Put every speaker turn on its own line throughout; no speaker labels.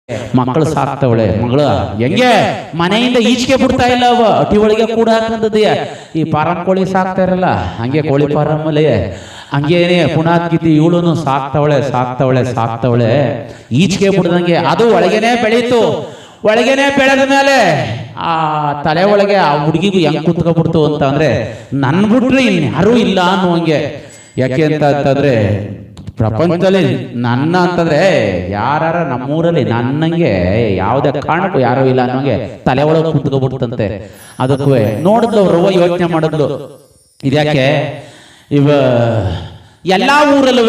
ಮಕ್ಕಳು ಸಾಕ್ತವಳೆ ಮಗಳು ಹೆಂಗೆ ಮನೆಯಿಂದ ಈಚೆಗೆ ಬಿಡ್ತಾ ಇಲ್ಲ ಅವ ಅಟಿ ಒಳಗೆ ಕೂಡ ಹಾಕಂದದೆಯ ಈ ಫಾರಂ ಕೋಳಿ ಸಾಕ್ತಾ ಇರಲ್ಲ ಹಂಗೆ ಕೋಳಿ ಫಾರಂ ಅಲ್ಲಿ ಹಂಗೇನೆ ಪುನಾತ್ಗಿದ್ದಿ ಇವಳು ಸಾಕ್ತವಳೆ ಈಚೆಗೆ ಬಿಡ್ದಂಗೆ ಅದು ಒಳಗೇನೆ ಬೆಳೀತು. ಒಳಗೇನೆ ಬೆಳೆದ ಮೇಲೆ ಆ ತಲೆ ಒಳಗೆ ಆ ಹುಡುಗಿಗೂ ಹೆಂಗ್ ಕುತ್ಕೊಬಿಡ್ತು ಅಂತ ಅಂದ್ರೆ ನನ್ ಬಿಟ್ರೆ ಇನ್ಯಾರೂ ಇಲ್ಲ ಅನ್ನುವಂಗೆ. ಯಾಕೆ ಅಂತಂದ್ರೆ ಪ್ರಪಂಚದಲ್ಲಿ ನನ್ನ ಅಂತಂದ್ರೆ ಯಾರ ನಮ್ಮೂರಲ್ಲಿ ನನ್ನಂಗೆ ಯಾವುದೇ ಕಾರಣಕ್ಕೂ ಯಾರು ಇಲ್ಲ ಅನ್ನೋಂಗೆ ತಲೆ ಒಳಗೆ ಕುತ್ಕೊಬಿಡ್ತಂತೆ. ಅದಕ್ಕೂ ನೋಡಿದ್ಲು ಅವ್ರು ಯೋಚನೆ ಮಾಡಿದ್ಲು ಇದ್ಯಾಕೆ ಎಲ್ಲಾ ಊರಲ್ಲೂ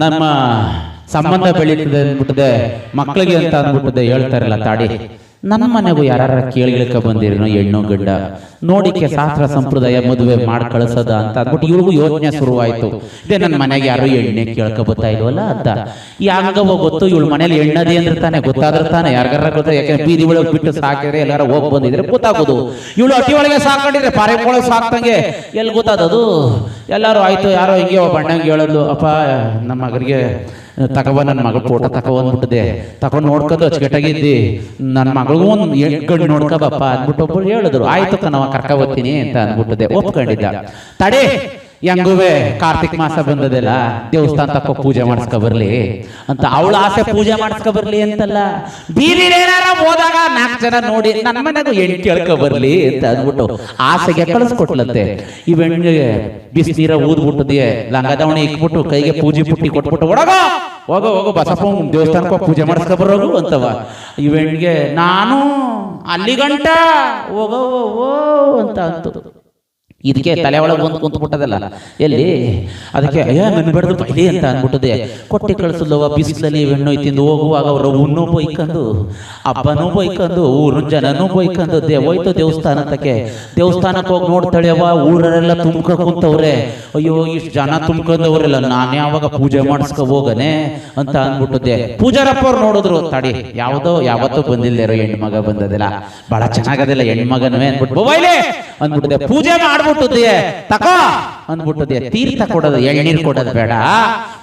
ನಮ್ಮ ಸಂಬಂಧ ಬೆಳೀತದೆ ಅಂದ್ಬಿಟ್ಟದೆ ಮಕ್ಕಳಿಗೆ ಅಂತ ಅಂದ್ಬಿಟ್ಟದೆ ಹೇಳ್ತಾರಲ್ಲ ತಾಡಿ ನನ್ನ ಮನೆಗೂ ಯಾರ ಕೇಳಿಕ ಬಂದಿರೋ ಹೆಣ್ಣು ಗಂಡ ನೋಡಿಕೆ ಶಾಸ್ತ್ರ ಸಂಪ್ರದಾಯ ಮದುವೆ ಮಾಡಿ ಕಳಿಸದ ಅಂತ ಅಂದ್ಬಿಟ್ಟು ಇವ್ರಿಗೂ ಯೋಚನೆ ಶುರುವಾಯ್ತು. ಇದೇ ನನ್ನ ಮನೆಗೆ ಯಾರು ಎಣ್ಣೆ ಕೇಳ್ಕ ಬರ್ತಾ ಇಲ್ವಲ್ಲ ಅಂತ ಯಾಗವ ಗೊತ್ತು ಇವಳು ಮನೇಲಿ ಎಣ್ಣದೆ ಅಂದ್ರೆ ತಾನೆ ಗೊತ್ತಾದ್ರೆ ತಾನೆ ಯಾರಿಗಾರ ಗೊತ್ತಾ. ಯಾಕಂದ್ರೆ ಬೀದಿ ಒಳಗೆ ಬಿಟ್ಟು ಸಾಕಿದ್ರೆ ಎಲ್ಲಾರ ಹೋಗಿ ಬಂದಿದ್ರೆ ಗೊತ್ತಾಗೋದು. ಇವಳು ಅಟ್ಟಿ ಒಳಗೆ ಸಾಕೊಂಡಿದ್ರೆ ಪಾರೆ ಒಳಗೆ ಸಾಕ್ತಂಗೆ ಎಲ್ಲಿ ಗೊತ್ತಾದದು. ಎಲ್ಲಾರು ಆಯ್ತು ಯಾರೋ ಹಿಂಗೆ ಬಣ್ಣಂಗೆ ಹೇಳೋದು ಅಪ್ಪ ನಮ್ಮ ಮಗನಿಗೆ ತಗೊಬ ನನ್ನ ಮಗಳ ಫೋಟೋ ತಗೊಂಡ್ಬಿಟ್ಟಿದೆ ತಗೊಂಡು ನೋಡ್ಕೊಂಡು ಅಚ್ಚುಕಟ್ಟಾಗಿದ್ದಿ ನನ್ನ ಮಗಳಿಗೂ ಒಂದು ಗಂಡು ನೋಡ್ಕೊಬಪ್ಪ ಅಂದ್ಬಿಟ್ಟು ಒಬ್ಬರು ಹೇಳಿದ್ರು. ಆಯ್ತು ಕಣವ ಕರ್ಕ ಬರ್ತೀನಿ ಅಂತ ಅಂದ್ಬಿಟ್ಟಿದೆ. ಒಪ್ಕೊಂಡಿದ್ದ. ತಡೆ ಹೆಂಗುವೆ ಕಾರ್ತಿಕ್ ಮಾಸ ಬಂದದೆಲ್ಲ ದೇವಸ್ಥಾನ ತಕ್ಕ ಪೂಜೆ ಮಾಡಿಸ್ಕೊ ಬರ್ಲಿ ಅಂತ ಅವಳ ಆಸೆ ಪೂಜೆ ಮಾಡಿಸ್ಕೊ ಬರ್ಲಿ ಅಂತಲ್ಲ ಬೀದಿ ಏನಾರ ಹೋದಾಗ 4 ಜನ ನೋಡಿ ನನ್ನ ಮನೆಗೂ ಹೆಣ್ಣು ಕೇಳ್ಕೊ ಬರ್ಲಿ ಅಂತ ಅಂದ್ಬಿಟ್ಟು ಆಸೆಗೆ ಕಳಿಸ್ಕೊಟ್ಲಂತೆ. ಈ ಹೆಣ್ಣಿಗೆ ಬಿಸಿ ನೀರ ಊದ್ಬಿಟ್ಟಿದೆಯೇ ಲಂಗದವಣೆ ಇಕ್ಬಿಟ್ಟು ಕೈಗೆ ಪೂಜೆ ಪುಟ್ಟಿ ಕೊಟ್ಬಿಟ್ಟು ಹೋಗೋ ಬಸಪ್ಪ ದೇವಸ್ಥಾನಕ್ಕೆ ಪೂಜೆ ಮಾಡಿಸ್ಕೊ ಬರೋರು ಅಂತವ. ಈ ಹೆಣ್ಣಿಗೆ ನಾನು ಅಲ್ಲಿ ಗಂಟ ಹೋಗೋ ಅಂತ ಅಂತು. ಇದಕ್ಕೆ ತಲೆ ಒಳಗೆ ಒಂದು ಕುಂತ್ಬಿಟ್ಟದಲ್ಲ ಎಲ್ಲಿ ಅದಕ್ಕೆ ಅಯ್ಯ ನನ್ನ ಬೆಳೆದು ಬೈಲಿ ಅಂತ ಅಂದ್ಬಿಟ್ಟದೆ. ಕೊಟ್ಟಿ ಕಳಿಸಲ್ವ ಬಿಸಿಲಲ್ಲಿ ಹೆಣ್ಣು ತಿಂದು ಹೋಗುವಾಗ ಅವ್ರ ಉಣ್ಣು ಬೈಕೊಂಡು ಹಬ್ಬನೂ ಬೈಕೊಂಡು ಊರಿನ ಜನನೂ ಬೈಕೊಂಡು ಹೋಯ್ತು ದೇವಸ್ಥಾನಕ್ಕೆ. ದೇವಸ್ಥಾನಕ್ಕೆ ಹೋಗಿ ನೋಡ್ತಾಳೆವ ಊರರೆಲ್ಲ ತುಂಬ್ಕ ಕುಂತವ್ರೆ. ಅಯ್ಯೋ ಇಷ್ಟು ಜನ ತುಂಬ್ಕೊಂಡವ್ರೆಲ್ಲ ನಾನು ಯಾವಾಗ ಪೂಜೆ ಮಾಡಿಸ್ಕೊ ಹೋಗನೆ ಅಂತ ಅಂದ್ಬಿಟ್ಟದೆ. ಪೂಜಾರಪ್ಪ ಅವ್ರು ನೋಡಿದ್ರು ತಡಿ ಯಾವತ್ತೂ ಬಂದಿಲ್ದೇರೋ ಹೆಣ್ಮಗ ಬಂದದಿಲ್ಲ ಬಹಳ ಚೆನ್ನಾಗದಿಲ್ಲ ಹೆಣ್ಮಗನವೇ ಅಂದ್ಬಿಟ್ಟು ಬೈಲೆ ಅಂದ್ಬಿಟ್ಟದೆ. ಪೂಜೆ ಮಾಡ್ಬಿಟ್ಟದೆ ತಕೋ ಅಂದ್ಬಿಟ್ಟದೆ. ತೀರ್ಥ ಕೊಡೋದು ಎಳ್ನೀರು ಕೊಡೋದು ಬೇಡ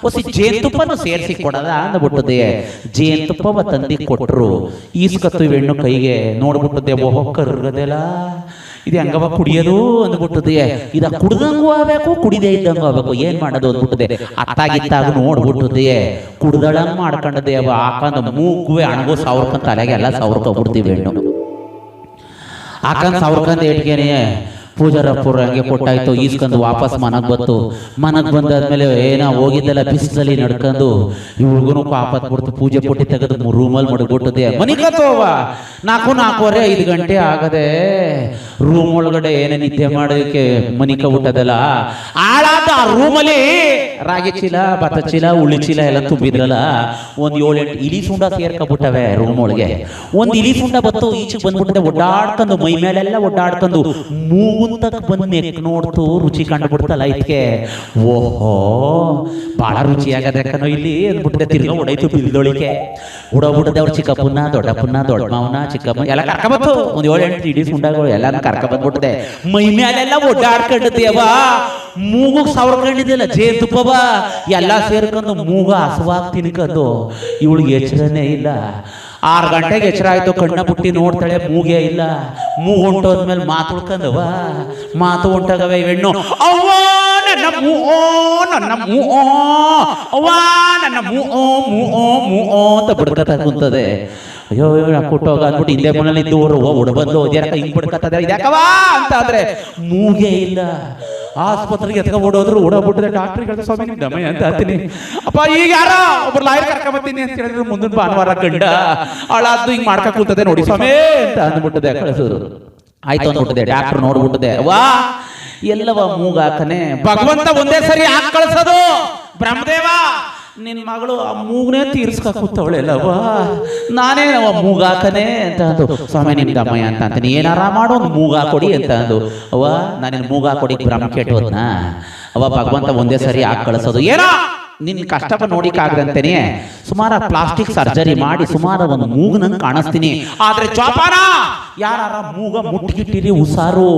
ಹೊಸಿ ಜೇನುತುಪ್ಪನು ಸೇರಿಸಿ ಕೊಡೋದ ಅಂದ್ಬಿಟ್ಟದೆ. ಜೇನುತುಪ್ಪವ ತಂದಿ ಕೊಟ್ರು ಈಸ್ಕತ್ತು ಹೆಣ್ಣು ಕೈಗೆ ನೋಡ್ಬಿಟ್ಟದೆ. ಓಹೋ ಕರ್ಗದೆಲ್ಲ ಇದು ಹೆಂಗವ ಕುಡಿಯೋದು ಅಂದ್ಬಿಟ್ಟದೆ. ಇದ ಕುಡ್ದಂಗೂ ಆಗ್ಬೇಕು ಕುಡಿದೇ ಇದ್ದಂಗೂ ಆಗ್ಬೇಕು ಏನ್ ಮಾಡೋದು ಅಂದ್ಬಿಟ್ಟದೆ. ಅತ್ತಾಗಿತ್ತಾಗ ನೋಡ್ಬಿಟ್ಟದೆ ಕುಡ್ದಳಂಗ್ ಮಾಡ್ಕೊಂಡದೆ. ಅವ ಹಾಕಂದ ಮೂಗುವೆ ಅಣಗು ಸಾವಿರಕ್ಕಂತ ತಲೆಗೆ ಎಲ್ಲ ಸಾವಿರಕ್ಕೊಬಿಡ್ತೀವಿ ಹೆಣ್ಣು ಹಾಕಂದ್ ಸಾವಿರಕ್ಕಂದ ಏಟ್ಗೇನೆ. ಪೂಜಾರಪ್ಪರು ಹಂಗೆ ಕೊಟ್ಟಾಯ್ತು ಈಸ್ಕೊಂಡು ವಾಪಸ್ ಮನಗ್ ಬಂದಾದ್ಮೇಲೆ ಏನೋ ಹೋಗಿದ್ದೆಲ್ಲ ಬಿಸಿಲಲ್ಲಿ ನಡ್ಕೊಂಡು ಇವ್ರಿಗೂ ಪಾಪತ್ ಬಿಡ್ತು. ಪೂಜೆ ಪುಟ್ಟಿ ತೆಗೆದು ರೂಮಲ್ಲಿ ಮಡಗ್ಬಿಟ್ಟದೆ. ಮನಿಕತ್ತೋವ 4:45 5 ಗಂಟೆ ಆಗದೆ ರೂಮ್ ಒಳಗಡೆ ಏನೇ ನಿದ್ದೆ ಮಾಡೋದಕ್ಕೆ ಮನಿಕ ಬಿಟ್ಟದಲ್ಲ ಆಳಾದ ಆ ರೂಮಲ್ಲಿ ರಾಗಿ ಚೀಲ ಭತ್ತ ಚೀಲ ಉಳ್ಳಿ ಚೀಲ ಎಲ್ಲ ತುಂಬಿದ್ರಲ್ಲ. ಒಂದು 7-8 ಇಲಿ ಸುಂಡ ಸೇರ್ಕೊಬಿಟ್ಟವೆ ರೂಮ್ ಒಳಗೆ. ಒಂದು ಇಲಿ ಸುಂಡ ಬತ್ತು ಈಚೆಗೆ ಬಂದ್ಬಿಟ್ಟದೆ. ಒಡ್ಡಾಡ್ಕೊಂಡು ಮೈ ಮೇಲೆಲ್ಲ ಒಡ್ಡಾಡ್ಕೊಂಡು ಮೂಗುಂತಕ್ ಬಂದು ನೆಕ್ ನೋಡ್ತು ರುಚಿ ಕಂಡುಬಿಡ್ತಲ್ಲ ಇದಕ್ಕೆ. ಓಹೋ ಬಹಳ ರುಚಿ ಆಗದೆ ಕಣೋ ಇಲ್ಲಿ ಅಂದ್ಬಿಟ್ಟದೆ. ತಿರ್ಗಾ ಹೊಡೈತು ಬಿಲ್ದೊಳಿಗೆ ಉಡೋಗ್ಬಿಟ್ಟದೆ. ಅವ್ರು ಚಿಕ್ಕಪ್ಪನ ದೊಡ್ಡಪ್ಪನ ದೊಡ್ಡ ಮಾವನ ಚಿಕ್ಕಪ್ಪ ಎಲ್ಲ ಕರ್ಕೊಬತ್ತು. ಒಂದು 7-8 ಇಡೀ ಸುಂಡಗಳು ಎಲ್ಲಾನು ಕರ್ಕ ಬಂದ್ಬಿಟ್ಟದೆ. ಮೈ ಮೇಲೆಲ್ಲ ಒಡ್ಡಾಡ್ಕೊಂಡಿದ್ದೇವ. ಮೂಗು ಸಾವಿರಕೊಂಡಿದೆಯಲ್ಲ ಜೇನುತುಪ್ಪವ ಎಲ್ಲ ಸೇರ್ಕೊಂಡು ಮೂಗ ಹಸುವಾಗಿ ತಿನ್ಕೊಂಡು ಇವಳಿಗೆ ಎಚ್ಚರನೇ ಇಲ್ಲ. 6 ಗಂಟೆಗೆ ಎಚ್ಚರ ಆಯ್ತು. ಕಣ್ಣ ಬುಟ್ಟಿ ನೋಡ್ತಾಳೆ ಮೂಗೇ ಇಲ್ಲ. ಮೂಗು ಹೊಂಟೋದ್ಮೇಲೆ ಮಾತು ಉಳ್ಕೊಂಡವ. ಮಾತು ಹೊಂಟಾಗವೆ ಹೆಣ್ಣು ಅವ್ವ ನನ್ನ ಅಂತ ಬಿಡ್ಕತ ಕುಂತದೆ. ಅಯ್ಯೋ ಕುಟ್ಟೋಗ ಅಂದ್ಬಿಟ್ಟು ಹಿಂದೆ ಮನೇಲಿ ಇದ್ದವರು ಉಡಬಂದು ಓದ್ಯಾಕ ಹಿಂಗ್ ಬಿಡ್ಕತ್ತದೆ ಇದ್ಯಾಕವ ಅಂತ ಆದ್ರೆ ಮೂಗೇ ಇಲ್ಲ. ಆಸ್ಪತ್ರೆಗೆ ಎತ್ಕೊಂಡ್ಬಿಡೋದ್ರು ಓಡೋಗ್ಬಿಟ್ಟಿದೆ. ಡಾಕ್ಟ್ರಿಗೆ ಸ್ವಾಮಿ ನಿಮ್ ದಮಯ ಅಂತ ಹೇಳ್ತೀನಿ ಅಪ್ಪ ಈಗ ಯಾರ ಒಬ್ರು ಲಾಯರ್ ಕರ್ಕೊಂಬತ್ತೀನಿ ಅಂತ ಹೇಳಿದ್ರು. ಮುಂದಿನ ಭಾನುವಾರ ಗಂಡ ಅವಳಾದ್ದು ಹಿಂಗ್ ಮಾಡ್ಕ ಕೂತದೆ ನೋಡಿ ಸ್ವಾಮಿ ಅಂತ ಅಂದ್ಬಿಟ್ಟದೆ. ಕಳಿಸಿದ್ರು ಆಯ್ತು ಅಂದ್ಬಿಟ್ಟದೆ. ಡಾಕ್ಟರ್ ನೋಡ್ಬಿಟ್ಟದೆ. ವಾ ಎಲ್ಲವ ಮೂಗಾಕನೆ ಭಗವಂತ ಒಂದೇ ಸರಿ ಹಾಕಿ ಕಳ್ಸೋದು. ಬ್ರಹ್ಮದೇವ ನಿನ್ ಮಗಳು ಆ ಮೂಗನೇ ತೀರ್ಸ್ಕ ಕೂತವಳೆಲ್ಲವಾ ನಾನೇ ಮೂಗಾಕನೆ ಅಂತ ಅಂದು. ಸ್ವಾಮಿ ನಿಮ್ ದಮ್ಮಯ್ಯ ಅಂತ ಅಂತೀನಿ ಏನಾರ ಮಾಡೋ ಒಂದು ಮೂಗಾ ಕೊಡಿ ಅಂತ ಅಂದು. ಅವ್ವ ನಾನಿನ್ ಮೂಗಾ ಕೊಡಿ ಬ್ರಹ್ಮ ಕೆಟ್ಟೋದ್ನ ಅವ ಭಗವಂತ ಒಂದೇ ಸರಿ ಹಾಕಿ ಕಳಿಸೋದು. ಏನೋ ನಿನ್ ಕಷ್ಟಪ ನೋಡಿಕಾಗ್ದಂತೇನೆ ಸುಮಾರು ಪ್ಲಾಸ್ಟಿಕ್ ಸರ್ಜರಿ ಮಾಡಿ ಸುಮಾರು ಒಂದು ಮೂಗನಂಗೆ ಕಾಣಿಸ್ತೀನಿ. ಆದ್ರೆ ಜೋಪಾನ ಯಾರ ಮೂಗ ಮುಟ್ಟಿಗಿಟ್ಟಿರಿ ಉಸಾರು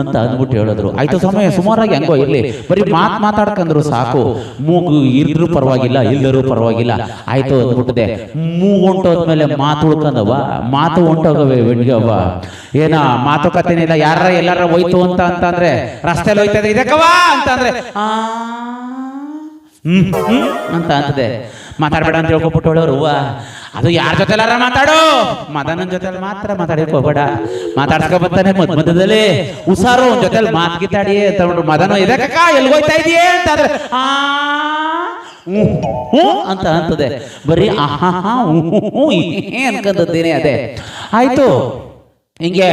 ಅಂತ ಅಂದ್ಬಿಟ್ಟು ಹೇಳಿದ್ರು. ಆಯ್ತು ಸಮಯ ಸುಮಾರಾಗಿ ಹೆಂಗೋ ಇರ್ಲಿ, ಬರೀ ಮಾತಾಡ್ಕಂದ್ರು ಸಾಕು, ಮೂಗು ಇದ್ರು ಪರವಾಗಿಲ್ಲ ಇಲ್ಲರೂ ಪರವಾಗಿಲ್ಲ ಆಯ್ತು ಅಂದ್ಬಿಟ್ಟಿದೆ. ಮೂಗು ಹೊಂಟೋದ್ಮೇಲೆ ಮಾತು ಉಳ್ಕೊಂಡವ, ಮಾತು ಹೊಂಟೋಗವೆ ಬೆಣ್ಗವ್ವ. ಏನ ಮಾತುಕತೆನಿಲ್ಲ, ಯಾರ ಎಲ್ಲಾರ ಹೋಯ್ತು ಅಂತಂದ್ರೆ ರಸ್ತೆಯಲ್ಲಿ ಹೋಯ್ತದೆ ಇದಕ್ಕವಾ ಅಂತಂದ್ರೆ ಅಂತ ಅಂತದೆ. ಮಾತಾಡ್ಬೇಡ ಅಂತ ಹೇಳ್ಕೊಬಿಟ್ಟು ಹೇಳೋರು, ಅದು ಯಾರ ಜೊತೆಲಾರ ಮಾತಾಡು, ಮದನನ್ ಜೊತೆ ಮಾತ್ರ ಮಾತಾಡಕ್ ಹೋಗ್ಬೇಡ, ಮಾತಾಡ್ಸ್ಕೊ ಬರ್ತಾನೆ ಮಧ್ಯದಲ್ಲಿ ಉಸಾರು ಒಂದ್ ಜೊತೆಲಿ ಮಾತ್ಗಿತಾಡಿ ಅಂತ ಮದನ ಇದಕ್ಕ ಎಲ್ಲಿ ಹೋಯ್ತಾ ಇದೆಯೇ ಅಂತಂದ್ರೆ ಅಂತ ಅಂತದೆ. ಬರೀ ಅನ್ಕಂತದ್ದೇನೆ ಅದೇ. ಆಯ್ತು ಹಿಂಗೆ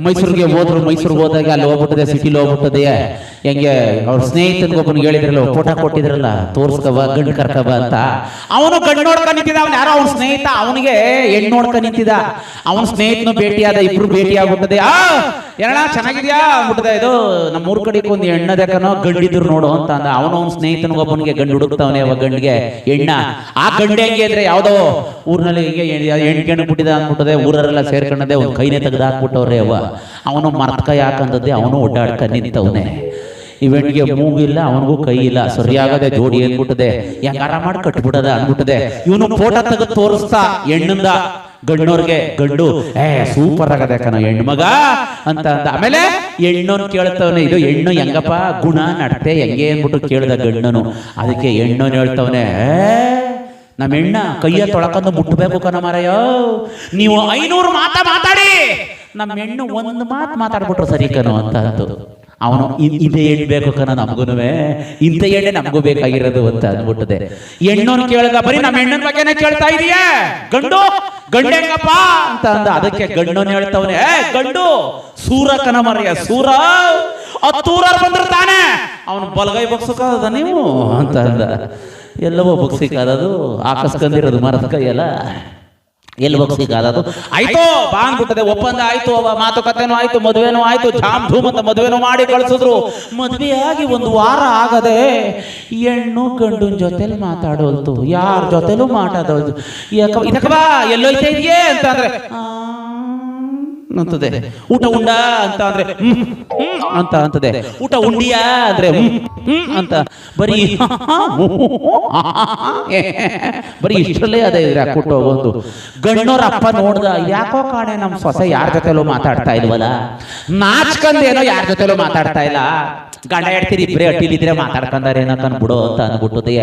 ಮೈಸೂರಿಗೆ ಹೋದ್ರು, ಮೈಸೂರಿಗೆ ಹೋದಾಗ ಅಲ್ಲಿ ಹೋಗ್ಬಿಟ್ಟದೆ, ಸಿಟಿಲಿ ಹೋಗ್ಬಿಟ್ಟದೆ. ಹೆಂಗೆ ಅವ್ರ ಸ್ನೇಹಿತನಿಗೊಬ್ಬನಿಗೆ ಹೇಳಿದ್ರಲ್ಲ, ಫೋಟೋ ಕೊಟ್ಟಿದ್ರಲ್ಲ, ತೋರ್ಸ್ಕವ ಗಂಡು ಕರ್ಕವ ಅಂತ. ಅವನು ಗಂಡು ನೋಡ್ಕೊಂಡು ನಿಂತಿದ್ದ, ಅವನು ಯಾರೋ ಅವ್ನ ಸ್ನೇಹಿತ ಅವನಿಗೆ ಹೆಣ್ಣು ನೋಡ್ಕೊಂಡು ನಿಂತಿದ್ದ. ಅವನ ಸ್ನೇಹಿತನು ಭೇಟಿಯಾದ, ಇಬ್ರು ಭೇಟಿ ಆಗ್ಬಿಟ್ಟದೆ. ಏನಣ್ಣ ಚೆನ್ನಾಗಿದ್ಯಾ ಅಂದ್ಬಿಟ್ಟದೆ. ಇದು ನಮ್ಮ ಊರ್ ಕಡೆಗೆ ಒಂದು ಹೆಣ್ಣದಕ್ಕನೋ ಗಂಡಿದ್ರು ನೋಡು ಅಂತ ಅಂದ. ಅವನ ಸ್ನೇಹಿತನಿಗೊಬ್ಬನಿಗೆ ಗಂಡು ಹುಡುಕ್ತಾವನೆ, ಅವ ಗಂಡಿಗೆ ಹೆಣ್ಣ. ಆ ಗಂಡು ಹೆಂಗೆ ಅಂದ್ರೆ ಯಾವ್ದೋ ಊರಿನಲ್ಲಿ ಹೆಣ್ಣು ಗಂಡು ಬಿಟ್ಟಿದ ಅಂದ್ಬಿಟ್ಟದೆ. ಊರರೆಲ್ಲ ಸೇರ್ಕೊಂಡದೆ, ಒಂದು ಕೈನೇ ತೆಗೆದು ಹಾಕ್ಬಿಟ್ಟವ್ರೆ. ಅವನು ಮರ್ತ್ಕ ಯಾಕಂದದ್ದೆ, ಅವನು ಒಡ್ಡಾಡ್ಕ ನಿಂತವನೆ. ಇವೆಣ್ಣಿಗೆ ಮೂಗಿಲ್ಲ, ಅವನಿಗೂ ಕೈ ಇಲ್ಲ, ಸರಿಯಾಗದೆ ಜೋಡಿ ಏನ್ಬಿಟ್ಟದೆ, ಹೆಂಗಾರ ಮಾಡಿ ಕಟ್ಬಿಡದ ಅನ್ಬಿಟ್ಟದೆ. ಇವನು ಫೋಟೋ ತೆಗೆದು ತೋರಿಸ್ತಾ ಹೆಣ್ಣಿಂದ ಗಂಡೋರ್ಗೆ, ಗಂಡು ಸೂಪರ್ ಆಗದೆ ಕಣ ಹೆಣ್ಣು ಮಗ ಅಂತ ಅಂದ. ಆಮೇಲೆ ಹೆಣ್ಣನ್ನು ಕೇಳ್ತವನೆ, ಇದು ಹೆಣ್ಣು ಹೆಂಗಪ್ಪ ಗುಣ ನಡತೆ ಹೆಂಗೆ ಅಂದ್ಬಿಟ್ಟು ಕೇಳ್ದ ಗಂಡನು. ಅದಕ್ಕೆ ಹೆಣ್ಣನ್ನು ಹೇಳ್ತವನೆ, ನಮ್ಮ ಹೆಣ್ಣ ಕೈಯ ತೊಳಕಂದು ಮುಟ್ಟಬೇಕು ಕಣ ಮಾರಯ್ಯೋ, ನೀವು 500 ಮಾತಾಡಿ ನಮ್ಮ ಹೆಣ್ಣು ಒಂದು ಮಾತಾಡ್ಬಿಟ್ರು ಸರಿ ಕಣೋ ಅಂತ ಅಂತು. ಅವನು ಇದೇ ಹೆಣ್ಣು ಬೇಕು ಕಣ ನಮಗೂನುವೆ, ಇಂಥ ಎಣ್ಣೆ ನಮಗೂ ಬೇಕಾಗಿರೋದು ಅಂತ ಅಂದ್ಬಿಟ್ಟದೆ. ಹೆಣ್ಣನ್ನು ಕೇಳಿದ, ಬರೀ ನಮ್ಮ ಹೆಣ್ಣನ ಬಗ್ಗೆನೇ ಕೇಳ್ತಾ ಇದೀಯೇ, ಗಂಡು ಹೆಂಗಪ್ಪ ಅಂತ ಅಂದ. ಅದಕ್ಕೆ ಗಂಡನು ಹೇಳ್ತವನೆ, ಗಂಡು ಸೂರ ಕಣ ಮರೆಯ, ಸೂರ 10 ಊರವ್ರು ಬಂದ್ರು ತಾನೆ, ಅವನು ಬಲಗೈ ಬಗ್ಸೋಕಾದ ನೀವು ಅಂತ ಅಂದ. ಎಲ್ಲವೋ ಬಗ್ಸಿಕಾದದು, ಆಕಸ್ಕಂದಿರೋದು ಮರದ ಕೈಯಲ್ಲ, ಎಲ್ಲಿ ಬಗ್ಸಿಕಾದದು. ಆಯ್ತು ಬಾ ಅಂದ್ಬಿಟ್ಟದೆ, ಒಪ್ಪಂದ ಆಯ್ತು, ಅವ ಮಾತುಕತೆನೂ ಆಯ್ತು, ಮದುವೆನೂ ಆಯ್ತು, ಝಾಮ್ ಧೂಮ್ ಅಂತ ಮದುವೆನೂ ಮಾಡಿ ಕಳಿಸಿದ್ರು. ಮದುವೆಯಾಗಿ 1 ವಾರ ಆಗದೆ ಹೆಣ್ಣು ಗಂಡನ ಜೊತೆಲಿ ಮಾತಾಡೋಲ್ತು, ಯಾರ ಜೊತೆಲೂ ಮಾತಾಡೋದು. ಇದಕ್ಕ ಬಾ ಎಲ್ಲೋಯ್ತಾ ಇದೆಯೇ ಅಂತ ಅಂದ್ರೆ ಅಂತದೆ. ಊಟ ಉಂಡ ಅಂತ ಅಂದ್ರೆ ಅಂತ ಅಂತದೆ. ಊಟ ಉಂಡಿಯಾ ಅಂದ್ರೆ ಅಂತ. ಬರೀ ಇಷ್ಟರಲ್ಲೇ ಅದೇ ಕೊಟ್ಟು ಹೋಗೋದು. ಗಣ್ಣೋರ ಅಪ್ಪ ನೋಡ್ದ, ಯಾಕೋ ಕಾಣೆ ನಮ್ಮ ಸೊಸೆ ಯಾರ ಜೊತೆಲೂ ಮಾತಾಡ್ತಾ ಇಲ್ವಲ್ಲ, ನಾಚ್ಕಂದೇನೋ ಯಾರ ಜೊತೆಲೂ ಮಾತಾಡ್ತಾ ಇಲ್ಲ, ಗಂಡ ಹೇಳ್ತೀರಿ ಇಬ್ಬರೇ ಅಟ್ಟಿಲಿದ್ರೆ ಮಾತಾಡ್ಕೊಂಡಾರೆ ಏನಂತ ಅನ್ಬಿಡು ಅಂತ ಅನ್ಬಿಟ್ಟದೆ.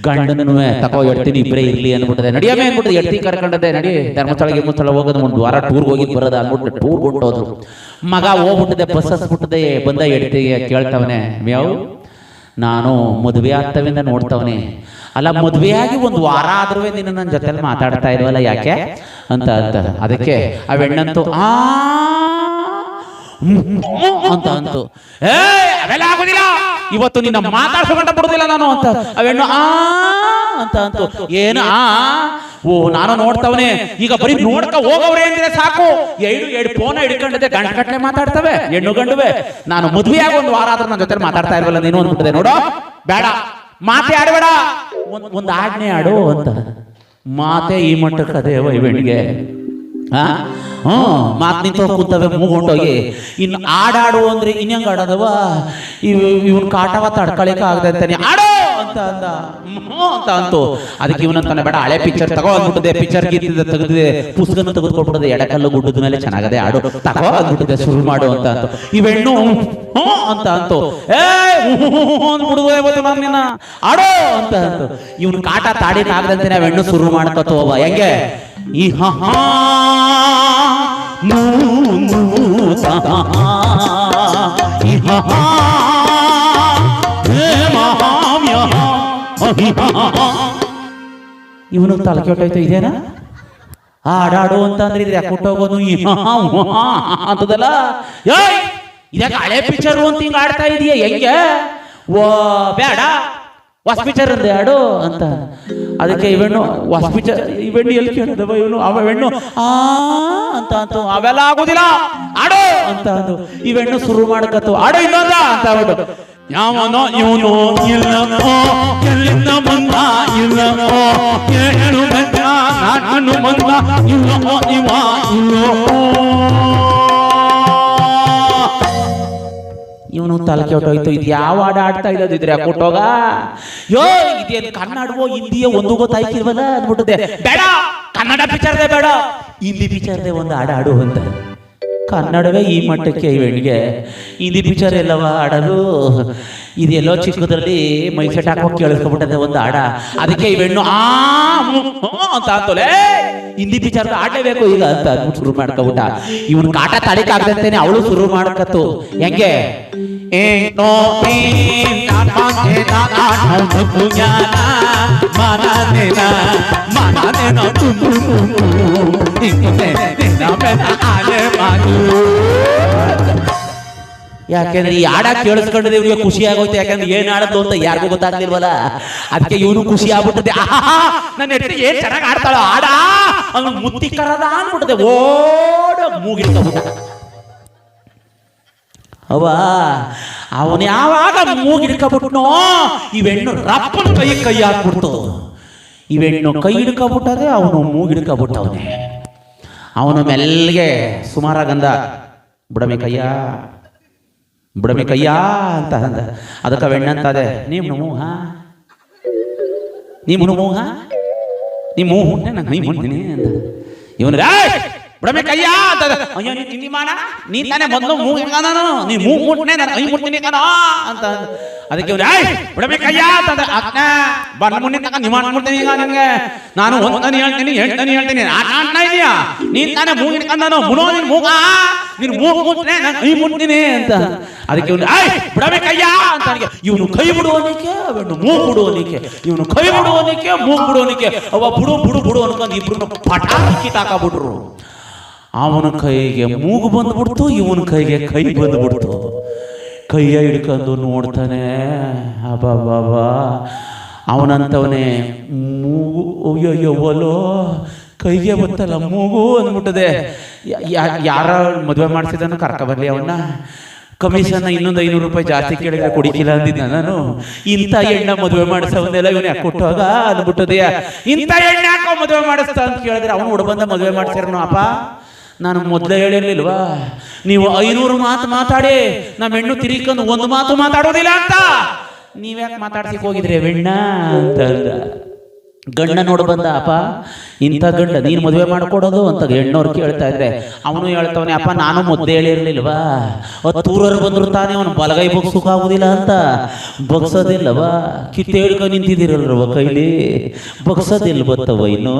ಗಂಡನೂ ತಗೋ ಹೇಳ್ತೀನಿ ಇಬ್ಬರೇ ಇರ್ಲಿ ಅನ್ಬಿಟ್ಟದೆ. ನಡಿಯಮೇ ಅನ್ಬಿಟ್ಟದೆ, ಎಡ್ತಿ ಕರ್ಕೊಂಡದೆ, ನಡಿ ಧರ್ಮಸ್ಥಳ ಹೋಗೋದು, 1 ವಾರ ಟೂರ್ಗೆ ಹೋಗಿದ್ ಬರೋದ ಅನ್ಬಿಟ್ಟು ಟೂರ್ ಹೊಂಟೋದ್ರು. ಮಗ ಹೋಗ್ಬಿಟ್ಟದೆ, ಬಸ್ ಹಸ್ಬಿಟ್ಟದೆ. ಬಂದ ಎಡ್ತಿಗೆ ಕೇಳ್ತವನೆ, ಮ್ಯಾವ್ ನಾನು ಮದುವೆ ಆಗ್ತವಿಂದ ನೋಡ್ತವನೆ, ಅಲ್ಲ ಮದುವೆಯಾಗಿ 1 ವಾರ ಆದ್ರೂ ನೀನು ನನ್ನ ಜೊತೆಲಿ ಮಾತಾಡ್ತಾ ಇಲ್ವಲ್ಲ ಯಾಕೆ ಅಂತ ಅಂತ. ಅದಕ್ಕೆ ಆ ಹೆಣ್ಣಂತೂ ಅಂತ ಅಂತು, ಅವೆಲ್ಲ ಆಗೋದಿಲ್ಲ, ಇವತ್ತು ನಿನ್ನ ಮಾತಾಡ್ಸ್ಕೊಂಡ ಬಿಡುದಿಲ್ಲ ನಾನು ಅಂತ. ಅವೆಣ್ಣು ಅಂತ ಅಂತು. ಏನು ನಾನು ನೋಡ್ತವನೆ, ಈಗ ಬರೀ ನೋಡ್ಕ ಹೋಗವ್ರೆ ಅಂದ್ರೆ ಸಾಕು, ಎರಡು ಫೋನ್ ಹಿಡ್ಕೊಂಡಿದ್ದೆ, ಗಂಟೆ ಮಾತಾಡ್ತವೆ ಹೆಣ್ಣು ಗಂಡುವೆ. ನಾನು ಮದುವೆಯಾಗಿ 1 ವಾರ ಆದ್ರೂ ನನ್ನ ಜೊತೆ ಮಾತಾಡ್ತಾ ಇಲ್ವಲ್ಲ ನೀನು ಅಂದ್ಬಿಟ್ಟಿದೆ. ನೋಡೋ ಬೇಡ, ಮಾತೆ ಆಡಬೇಡ, ಒಂದು ಆಜ್ಞೆ ಆಡು ಅಂತ. ಮಾತೆ ಈ ಮಟ್ಟಕ್ಕೆ ಅದೇ ಇವೆಣ್ಣಿಗೆ ಮಾತು ನಿಂತು ಕೂತವೆ, ಮೂಗೊಂಡೋಗಿ. ಇನ್ನು ಆಡಾಡು ಅಂದ್ರೆ ಇನ್ನಂಗ ಆಡೋದವ, ಇವನ್ ಕಾಟವ ತಡ್ಕೊಳಿಕ ಆಗದೆ ಅಂತಾನೆ, ಆಡೋ ಅಂತ ಅಂದ ಅಂತ ಅಂತು. ಅದಕ್ಕೆ ಇವನಂತಾನೆ, ಬೇಡ ಹಳೆ ಪಿಕ್ಚರ್ ತಗೋ ಅಂದ್ಬಿಟ್ಟದೆ. ಪಿಕ್ಚರ್ ಗೀತಿದೆ ತೆಗೆದಿದೆ, ಪುಸ್ತಕನ ತೆಗೆದುಕೊಟ್ಬಿಡದೆ, ಎಡಕಲ್ಲು ಗುಡ್ಡದ ಮೇಲೆ ಚೆನ್ನಾಗದೆ, ಆಡು ತಗೋ ಅಂದ್ಬಿಟ್ಟಿದೆ, ಶುರು ಮಾಡು ಅಂತ ಅಂತು. ಇವೆಣ್ಣು ಅಂತ ಅಂತು, ಅಂದ್ಬಿಡುವ ಆಡೋ ಅಂತ ಅಂತು. ಇವನ್ ಕಾಟ ತಾಡಿನ ಆಗದಂತೆ ನಾವೆಣ್ಣು ಶುರು ಮಾಡ್ಕೊತವ. ಹೆಂಗೆ ಈ ಇವನು ತಲೆ ಕೆಟ್ಟೋಯ್ತು. ಇದೇನಾ ಆಡಾಡು ಅಂತ ಅಂದ್ರೆ ಇದ್ರೆ ಕೊಟ್ಟೋಗೋದು ಅಂತದಲ್ಲ. ಇದಕ್ಕೆ ಹಳೆ ಪಿಕ್ಚರ್ ಅಂತ ಹಿಂಗ ಆಡ್ತಾ ಇದೀಯ ಹೆಂಗೆ? ಓ ಬೇಡ, ಹೊಸ ಪಿಕ್ಚರ್ ಅಂದೆ ಆಡು ಅಂತ. ಅದಕ್ಕೆ ಇವೆಣ್ಣು ಹೊಸ ಪಿಕ್ಚರ್, ಇವೆಣ್ಣು ಎಲ್ಲಿ ಕೇಳಿದವ ಇವನು? ಅವೆಣ್ಣು ಅಂತ ಅಂತು, ಅವೆಲ್ಲ ಆಗುದಿಲ್ಲ ಆಡು ಅಂತ ಅಂದು. ಇವೆಣ್ಣು ಶುರು ಮಾಡ್ಕತ್ತು, ಆಡು ಇನ್ನೊಂದ ಅಂತ ಆಗ್ಬಿಟ್ಟು. ಯಾವನೋ ಇವನು ಇಲ್ಲನೋ, ಎಲ್ಲಿಂದ ಬಂದ ಇಲ್ಲನೋ, ಹೇಳು ಗಂಡ ನಾಟ ಹನುಮಂತ ಇಲ್ಲೋ ಇವ ಇಲ್ಲೋ. ಇವನು ತಲೆ ಕೆಟ್ಟೋಯ್ತು. ಇದು ಯಾವ ಹಾಡು ಆಡ್ತಾ ಇದ್ದಿದ್ರೆ ಕೊಟ್ಟೋಗ ಯೋ ಇದೇನು ಕನ್ನಡವೋ ಹಿಂದಿಯೋ ಒಂದು ಗೊತ್ತಾಯ್ತಿಲ್ವಲ್ಲ ಅಂದ್ಬಿಟ್ಟದೆ. ಬೇಡ ಕನ್ನಡ ಪಿಕ್ಚರ್ದೇ ಬೇಡ, ಹಿಂದಿ ಪಿಕ್ಚರ್ದೇ ಒಂದು ಹಾಡು ಆಡು ಅಂತ. ಕನ್ನಡವೇ ಈ ಮಟ್ಟಕ್ಕೆ ಇವನಿಗೆ ಹಿಂದಿ ಪಿಕ್ಚರ್ ಎಲ್ಲವ ಆಡೋದು. ಇದೆಲ್ಲೋ ಚಿಕ್ಕದ್ರಲ್ಲಿ ಮೈಸೆಟ್ ಹಾಕೋ ಕೇಳಿಸ್ಕೊಬಿಟ್ಟದೆ ಒಂದು ಹಾಡ. ಅದಕ್ಕೆ ಇವೆಣ್ಣು ಅಂತ ಅಂತಲೇ ಹಿಂದಿ ಪಿಕ್ಚರ್ ಆಡಲೇಬೇಕು ಈಗ ಅಂತ ಅಂದ್ಬಿಟ್ಟು ಶುರು ಮಾಡ್ಕೊಬಿಟ್ಟ. ಇವನ್ ಕಾಟ ತಡಿಕಾಗ್ದಂತೇನೆ ಅವಳು ಶುರು ಮಾಡ್ಕತ್ತು. ಹೆಂಗೆ ಯಾಕೆಂದ್ರೆ ಈ ಹಾಡ ಕೇಳಿಸ್ಕೊಂಡ್ರೆ ಇವ್ರಿಗೆ ಖುಷಿ ಆಗೋಯ್ತು. ಯಾಕಂದ್ರೆ ಏನ್ ಆಡದ್ದು ಅಂತ ಯಾರಿಗೂ ಗೊತ್ತಾಗ್ಲಿಲ್ವಲ್ಲ. ಅದಕ್ಕೆ ಇವನು ಖುಷಿ ಆಗ್ಬಿಟ್ಟದೆ. ನನ್ನ ಹೆಂಡತಿ ಏನ್ ಚೆನ್ನಾಗಿ ಆಡ್ತಾಳ ಹಾಡ ಅವನು ಮುತ್ತಿ ಕರದ ಅನ್ಬಿಟ್ಟದೆ. ಓಡ ಮೂಗಿಡ್ಕೊಂಡ್ಬಿಟ್ಟ ಅವ. ಅವನು ಯಾವಾಗ ಮೂಗಿಡ್ಕೊಬಿಟ್ನೋ ಇವೆಣ್ಣು ರಪ್ಪನ ಕೈ ಹಾಕ್ಬಿಡ್ತು. ಇವೆಣ್ಣು ಕೈ ಹಿಡ್ಕೊಬಿಟ್ಟದೆ, ಅವನು ಮೂಗಿಡ್ಕೊಬಿಟ್ಟವನೆ. ಅವನು ಮೆಲ್ಗೆ ಸುಮಾರಾಗಂದ ಬುಡಮೆ ಕಯ್ಯ ಅಂತ ಅಂದ. ಅದಕ್ಕೆ ಬೆಣ್ಣಂತದೆ ನೀವು ಮೂಹ ನೀ ಮೂಹೆ ನಂಗೆ ಮೈ ಮಾಡ್ತೀನಿ ಅಂತ. ಇವನು ಬುಡಮೆ ಕಯ್ಯ ಅಂತದ. ಅಯ್ಯೋ ನೀ ಮಾಡ ನೀನ್ ತಾನೇ ಮೊದಲು ಮೂಗು ನಾನು ನೀ ಮೂಗು ಮುಟ್ನೆ ನಾನು ಕೈ ಮುಟ್ತೀನಿ ಕಣ ಅಂತ. ಅದಕ್ಕೆ ಬುಡಮೆ ಕಯ್ಯ ಅಂತದ. ಅಕ್ಕ ಬಣ್ಣ ಮುಟ್ಟಿನ ನೀವು ಮಾಡ್ಬಿಡ್ತೀನಿ ಈಗ ನಿನ್ಗೆ ನಾನು ಒಂದನೇ ಹೇಳ್ತೀನಿ ಹೇಳ್ತೀನಿ ಅಣ್ಣ ಇದೆಯಾ ನೀನ್ ತಾನೇ ಮೂಗು ಇಟ್ಕೊಂಡು ಮುನೋ ನಿನ್ ಮೂಗ ನೀನು ಮೂಗು ಮುಟ್ನೆ ನಾನು ಕೈ ಮುಟ್ತೀನಿ ಅಂತ. ಅದಕ್ಕೆ ಇವನು ಬುಡಮೆ ಕಯ್ಯ ಅಂತ. ಇವನು ಕೈ ಬಿಡುವನಿಕೆ ಅವನು ಮೂಗು ಬಿಡುವನಿಕೆ, ಇವನು ಕೈ ಬಿಡುವನಿಕೆ ಮೂಗು ಬಿಡುವನಿಕೆ. ಅವ ಬಿಡು ಅನ್ಕೊಂಡು ಇಬ್ರು ಪಟಾಕಿ ತಾಕಬಿಟ್ರು. ಅವನ ಕೈಗೆ ಮೂಗು ಬಂದ್ಬಿಡ್ತು, ಇವನ ಕೈಗೆ ಕೈ ಬಂದ್ಬಿಡ್ತು. ಕೈಯ ಹಿಡ್ಕೊಂಡು ನೋಡ್ತಾನೆ. ಅಬ್ಬಾ ಅವನಂತವನೇ ಮೂಗು ಅಯ್ಯೋಯ್ಯವಲೋ ಕೈಗೆ ಬತ್ತಲ್ಲ ಮೂಗು ಅಂದ್ಬಿಟ್ಟದೆ. ಯಾರ ಮದುವೆ ಮಾಡಿಸಿದನು ಕರ್ಕ ಬರಲಿ ಅವನ್ನ. ಕಮಿಷನ್ ಇನ್ನೊಂದು 500 ರೂಪಾಯಿ ಜಾಸ್ತಿ ಕೇಳಿದ್ರೆ ಕೊಡಿಕಿಲ್ಲ ಅಂದಿದ್ದ ನಾನು. ಇಂಥ ಎಣ್ಣ ಮದುವೆ ಮಾಡಿಸೋನೆಲ್ಲ ಇವನು ಯಾಕೆ ಕೊಟ್ಟೋಗ ಅಂದ್ಬಿಟ್ಟದೆ. ಇಂಥ ಎಣ್ಣೆ ಯಾಕೋ ಮದುವೆ ಮಾಡಿಸ್ತಾ ಅಂತ ಕೇಳಿದ್ರೆ ಅವನು ಹುಡುಬಂದ ಮದುವೆ ಮಾಡ್ಸಿರನು. ಅಪ್ಪ ನಾನು ಮೊದಲೇ ಹೇಳಿರ್ಲಿಲ್ವಾ ನೀವು 500 ಮಾತು ಮಾತಾಡಿ ನಮ್ಮ ಹೆಣ್ಣು ತಿರ್ಕೊಂಡು ಒಂದು ಮಾತು ಮಾತಾಡೋದಿಲ್ಲ ಅಂತ. ನೀವ್ಯಾಕೆ ಮಾತಾಡ್ಸಿಕ್ ಹೋಗಿದ್ರಿ ಬೆಣ್ಣ ಅಂತ ಗಂಡ ನೋಡು ಬಂದ. ಅಪ್ಪ ಇಂಥ ಗಂಡ ನೀನು ಮದುವೆ ಮಾಡ್ಕೊಡೋದು ಅಂತ ಹೆಣ್ಣವ್ರು ಕೇಳ್ತಾ ಇದ್ರೆ ಅವನು ಹೇಳ್ತಾವನೆ, ಅಪ್ಪ ನಾನು ಮೊದಲೇ ಹೇಳಿರ್ಲಿಲ್ವಾ 10 ಬಂದ್ರು ತಾನೇ ಅವನು ಬಲಗೈ ಬಗ್ಸೋಕಾಗೋದಿಲ್ಲ ಅಂತ. ಬಗ್ಸೋದಿಲ್ಲವಾ ಕಿತ್ತೆ ಹಿಡ್ಕೊಂಡು ನಿಂತಿದ್ದೀರಲ್ವ ಕೈಲಿ, ಬಗ್ಸೋದಿಲ್ಲ ಬತ್ತವ ಇನ್ನು.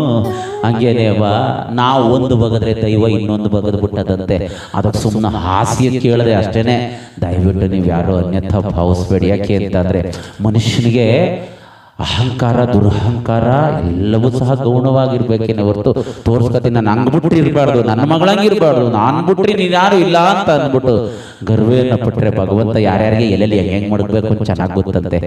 ಹಂಗೇನೇವಾ ನಾವು ಒಂದು ಬಗದ್ರೆ ದೈವ ಇನ್ನೊಂದು ಬಗದ್ ಬಿಟ್ಟದಂತೆ. ಅದಕ್ಕೆ ಸುಮ್ಮನೆ ಹಾಸ್ಯ ಕೇಳದೆ ಅಷ್ಟೇನೆ. ದಯವಿಟ್ಟು ನೀವು ಯಾರು ಅನ್ಯಥ ಭಾವಿಸ್ಬೇಡಿ. ಯಾಕೆ ಅಂತಂದ್ರೆ ಮನುಷ್ಯನಿಗೆ ಅಹಂಕಾರ ದುರಹಂಕಾರ ಎಲ್ಲವೂ ಸಹ ಗೌಣವಾಗಿರ್ಬೇಕೇನೆ ಹೊರತು ತೋರ್ಸ್ಕತೀನಿ ನಾನು ಹಂಗ್ ಬಿಟ್ಟು ಇರಬಾರ್ದು, ನನ್ನ ಮಗಳಂಗಿರ್ಬಾರ್ದು, ನಾನು ಬಿಟ್ರಿ ನೀನು ಯಾರು ಇಲ್ಲ ಅಂತ ಅಂದ್ಬಿಟ್ಟು ಗರ್ವೇನ ಪಟ್ರೆ ಭಗವಂತ ಯಾರ್ಯಾರಿಗೆ ಎಲ್ಲೆಲ್ಲಿ ಹೆಂಗ್ ಮಾಡಬೇಕು ಚೆನ್ನಾಗಿ ಗೊತ್ತಂತೆ.